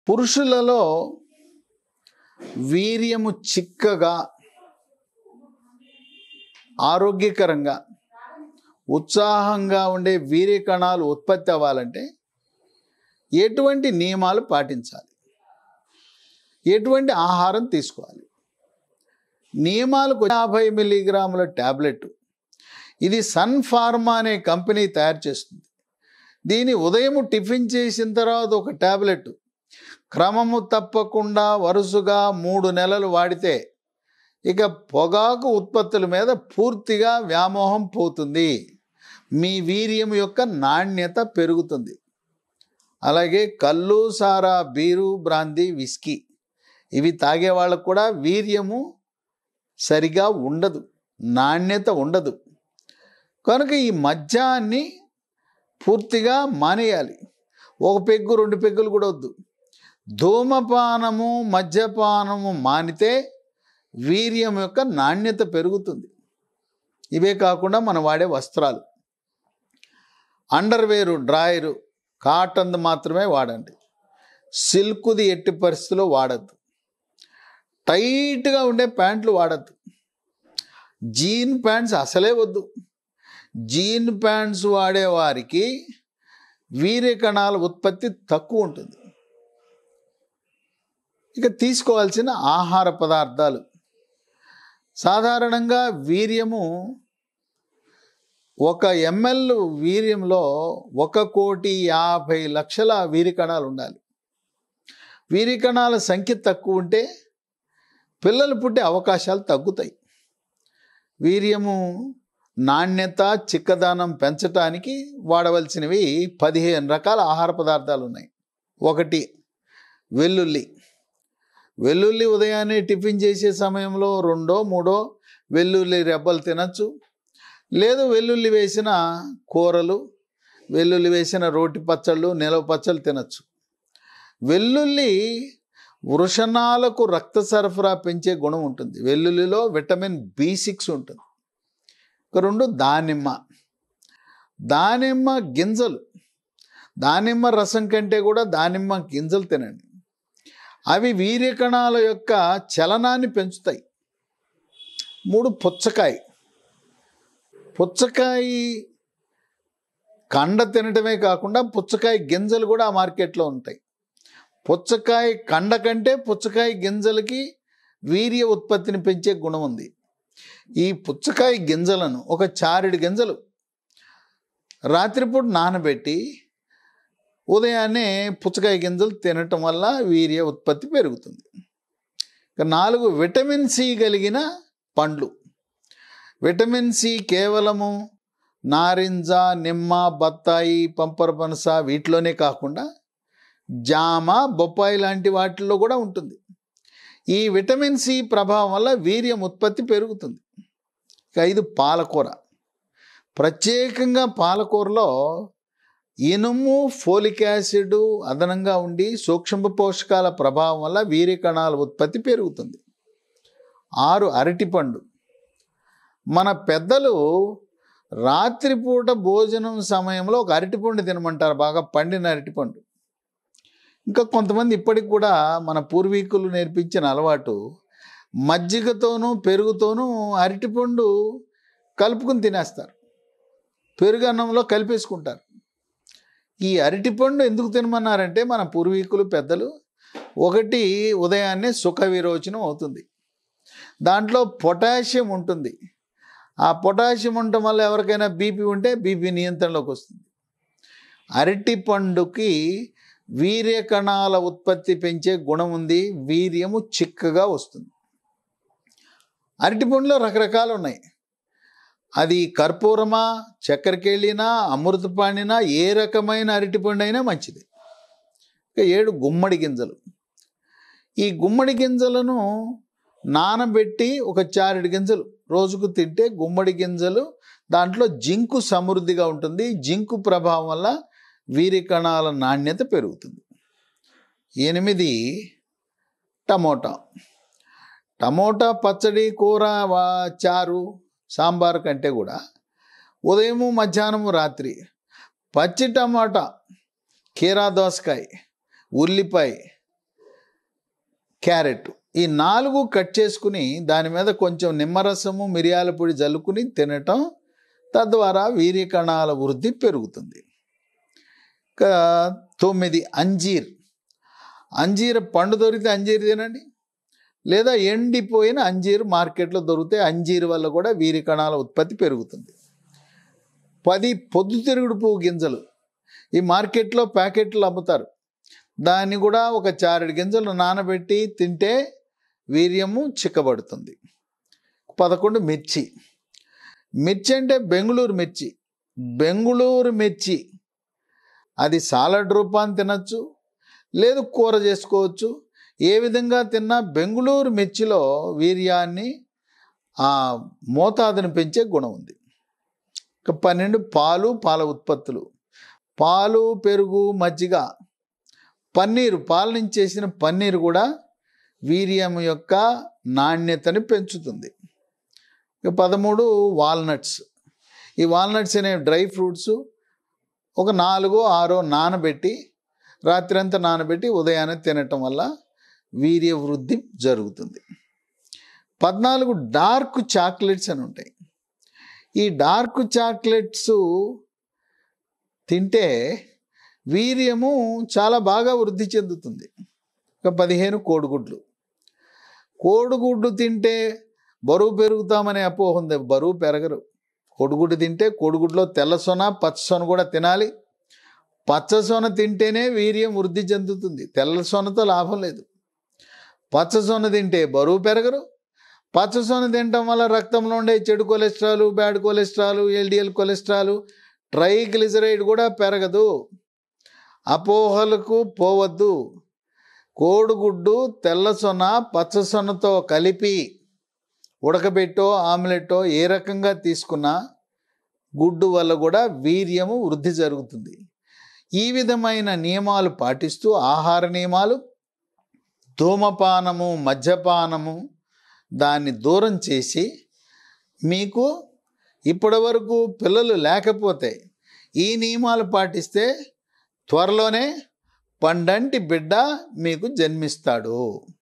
పురుషులలో వీర్యము చిక్కగా ఆరోగ్యకరంగా ఉత్సాహంగా ఉండే వీర్య కణాలు ఉత్పత్తి అవ్వాలంటే ఎటువంటి నియమాలు పాటించాలి, ఎటువంటి ఆహారం తీసుకోవాలి? నియమాలకు 50 మిల్లీగ్రాముల ట్యాబ్లెట్, ఇది సన్ ఫార్మా అనే కంపెనీ తయారు చేస్తుంది. దీని ఉదయం టిఫిన్ చేసిన తర్వాత ఒక ట్యాబ్లెట్ క్రమము తప్పకుండా వరుసగా 3 నెలలు వాడితే ఇక పొగాకు ఉత్పత్తుల మీద పూర్తిగా వ్యామోహం పోతుంది, మీ వీర్యం యొక్క నాణ్యత పెరుగుతుంది. అలాగే కళ్ళు, సారా, బీరు, బ్రాందీ, విస్కీ ఇవి తాగే వాళ్ళకు కూడా వీర్యము సరిగా ఉండదు, నాణ్యత ఉండదు. కనుక ఈ మద్యాన్ని పూర్తిగా మానేయాలి. 1 పెగ్గు 2 పెగ్గులు కూడా వద్దు. ధూమపానము మద్యపానము మానితే వీర్యం యొక్క నాణ్యత పెరుగుతుంది. ఇవే కాకుండా మనం వాడే వస్త్రాలు, అండర్వేరు, డ్రాయరు కాటన్ది మాత్రమే వాడండి. సిల్క్ది ఎట్టి పరిస్థితుల్లో వాడద్దు. టైట్గా ఉండే ప్యాంట్లు వాడద్దు. జీన్ ప్యాంట్స్ అసలే వద్దు. జీన్ ప్యాంట్స్ వాడేవారికి వీర్య కణాల ఉత్పత్తి తక్కువ ఉంటుంది. ఇక తీసుకోవాల్సిన ఆహార పదార్థాలు, సాధారణంగా వీర్యము 1 ml వీర్యంలో 1,50,00,000 వీర్య కణాలు ఉండాలి. వీర్య కణాల సంఖ్య తక్కువ ఉంటే పిల్లలు పుట్టే అవకాశాలు తగ్గుతాయి. వీర్యము నాణ్యత చిక్కదనం పెంచడానికి వాడవలసినవి 15 రకాల ఆహార పదార్థాలు ఉన్నాయి. 1 వెల్లుల్లి. వెల్లుల్లి ఉదయాన్నే టిఫిన్ చేసే సమయంలో 2 3 వెల్లుల్లి రెబ్బలు తినచ్చు. లేదు వెల్లుల్లి వేసిన కూరలు, వెల్లుల్లి వేసిన రోటి పచ్చళ్ళు, నిలవ పచ్చళ్ళు తినచ్చు. వెల్లుల్లి వృషణాలకు రక్త సరఫరా పెంచే గుణం ఉంటుంది. వెల్లుల్లిలో విటమిన్ B6 ఉంటుంది. 2 దానిమ్మ. దానిమ్మ గింజలు, దానిమ్మ రసం కంటే కూడా దానిమ్మ గింజలు తినండి. అవి వీర్య కణాల యొక్క చలనాన్ని పెంచుతాయి. 3 పుచ్చకాయ. పుచ్చకాయ కండ తినటమే కాకుండా పుచ్చకాయ గింజలు కూడా ఆ మార్కెట్లో ఉంటాయి. పుచ్చకాయ కండ కంటే పుచ్చకాయ గింజలకి వీర్య ఉత్పత్తిని పెంచే గుణం ఉంది. ఈ పుచ్చకాయ గింజలను 1 చారెడు గింజలు రాత్రిపూట నానబెట్టి ఉదయాన్నే పుచ్చకాయ గింజలు తినటం వల్ల వీర్య ఉత్పత్తి పెరుగుతుంది. 4 విటమిన్ సి కలిగిన పండ్లు. విటమిన్ సి కేవలము నారింజ, నిమ్మ, బత్తాయి, పంపరపనస వీటిలోనే కాకుండా జామ, బొప్పాయి లాంటి వాటిల్లో కూడా ఉంటుంది. ఈ విటమిన్ సి ప్రభావం వల్ల వీర్యం ఉత్పత్తి పెరుగుతుంది. 5 పాలకూర. ప్రత్యేకంగా పాలకూరలో ఇనుము, ఫోలిక్ యాసిడ్ అదనంగా ఉండి సూక్ష్మ పోషకాల ప్రభావం వల్ల వీర్య కణాల ఉత్పత్తి పెరుగుతుంది. 6 అరటిపండు. మన పెద్దలు రాత్రిపూట భోజనం సమయంలో 1 అరటిపండు తినమంటారు, బాగా పండిన అరటిపండు. ఇంకా కొంతమంది ఇప్పటికి కూడా మన పూర్వీకులు నేర్పించిన అలవాటు మజ్జిగతోనూ పెరుగుతోనూ అరటిపండు కలుపుకుని తినేస్తారు, పెరుగు అన్నంలో కలిపేసుకుంటారు. ఈ అరటిపండు ఎందుకు తినమన్నారంటే మన పూర్వీకులు పెద్దలు, 1 ఉదయాన్నే సుఖ విరోచనం అవుతుంది, దాంట్లో పొటాషియం ఉంటుంది. ఆ పొటాషియం ఉండటం వల్ల ఎవరికైనా బీపీ ఉంటే బీపీ నియంత్రణలోకి వస్తుంది. అరటిపండుకి వీర్య కణాల ఉత్పత్తి పెంచే గుణం ఉంది, వీర్యము చిక్కగా వస్తుంది. అరటిపండులో రకరకాలు ఉన్నాయి. అది కర్పూరమా, చక్కెరకేళినా, అమృతపాణినా, ఏ రకమైన అరటిపండు అయినా మంచిది. 7 గుమ్మడి గింజలు. ఈ గుమ్మడి గింజలను నానబెట్టి 1 చారెడు గింజలు రోజుకు తింటే గుమ్మడి గింజలు దాంట్లో జింకు సమృద్ధిగా ఉంటుంది. జింకు ప్రభావం వల్ల వీర్య కణాల నాణ్యత పెరుగుతుంది. 8 టమోటా. టమోటా పచ్చడి, కూర, చారు, సాంబార్ కంటే కూడా ఉదయము, మధ్యాహ్నము, రాత్రి పచ్చి టమాటా, కీరా దోసకాయ, ఉల్లిపాయ, క్యారెట్, ఈ 4 కట్ చేసుకుని దాని మీద కొంచెం నిమ్మరసము మిరియాల పొడి జల్లుకుని తినటం, తద్వారా వీర్యకణాల వృద్ధి పెరుగుతుంది. 9 అంజీర్ పండు దొరికితే అంజీర్ తినండి, లేదా ఎండిపోయిన అంజీర్ మార్కెట్లో దొరికితే అంజీర్ వల్ల కూడా వీర్యకణాల ఉత్పత్తి పెరుగుతుంది. 10 పొద్దుతిరుగుడు పువ్వు గింజలు, ఈ మార్కెట్లో ప్యాకెట్లు అమ్ముతారు, దాన్ని కూడా ఒక 4 గింజలు నానబెట్టి తింటే వీర్యము చిక్కబడుతుంది. 11 మిర్చి అంటే బెంగుళూరు మిర్చి, అది సాలడ్ రూపాన్ని తినచ్చు, లేదు కూర చేసుకోవచ్చు. ఏ విధంగా తిన్నా బెంగుళూరు మిర్చిలో వీర్యాన్ని మోతాదును పెంచే గుణం ఉంది. 12 పాల ఉత్పత్తులు, పాలు, పెరుగు, మజ్జిగ, పన్నీరు, పాల నుంచి చేసిన పన్నీరు కూడా వీర్యం యొక్క నాణ్యతని పెంచుతుంది. 13 వాల్నట్స్, ఈ వాల్నట్స్ అనే డ్రై ఫ్రూట్స్ ఒక 4-6 నానబెట్టి రాత్రంతా నానబెట్టి ఉదయాన్నే తినటం వల్ల వీర్య వృద్ధి జరుగుతుంది. 14 డార్క్ చాక్లెట్స్ అని ఉంటాయి, ఈ డార్క్ చాక్లెట్స్ తింటే వీర్యము చాలా బాగా వృద్ధి చెందుతుంది. 15 కోడిగుడ్లు తింటే బరువు పెరుగుతామనే అపోహ ఉంది, బరువు పెరగరు. కోడిగుడ్డు తింటే కోడిగుడ్లో తెల్ల సొన పచ్చ సొన కూడా తినాలి. పచ్చ సొన తింటేనే వీర్యం వృద్ధి చెందుతుంది, తెల్ల సొనతో లాభం లేదు. పచ్చ సొన తింటే బరువు పెరగరు. పచ్చ సొన తినటం వల్ల రక్తంలో ఉండే చెడు cholesterol, bad cholesterol, LDL cholesterol, triglyceride కూడా పెరగదు. అపోహలకు పోవద్దు. కోడిగుడ్డు తెల్ల సొన పచ్చ సొనతో కలిపి ఉడకబెట్టో ఆమ్లెట్టో ఏ రకంగా తీసుకున్నా గుడ్డు వల్ల కూడా వీర్యము వృద్ధి జరుగుతుంది. ఈ విధమైన నియమాలు పాటిస్తూ, ఆహార నియమాలు, ధూమపానము, మద్యపానము దాన్ని దూరం చేసి, మీకు ఇప్పటి వరకు పిల్లలు లేకపోతే ఈ నియమాలు పాటిస్తే త్వరలోనే పండంటి బిడ్డ మీకు జన్మిస్తాడు.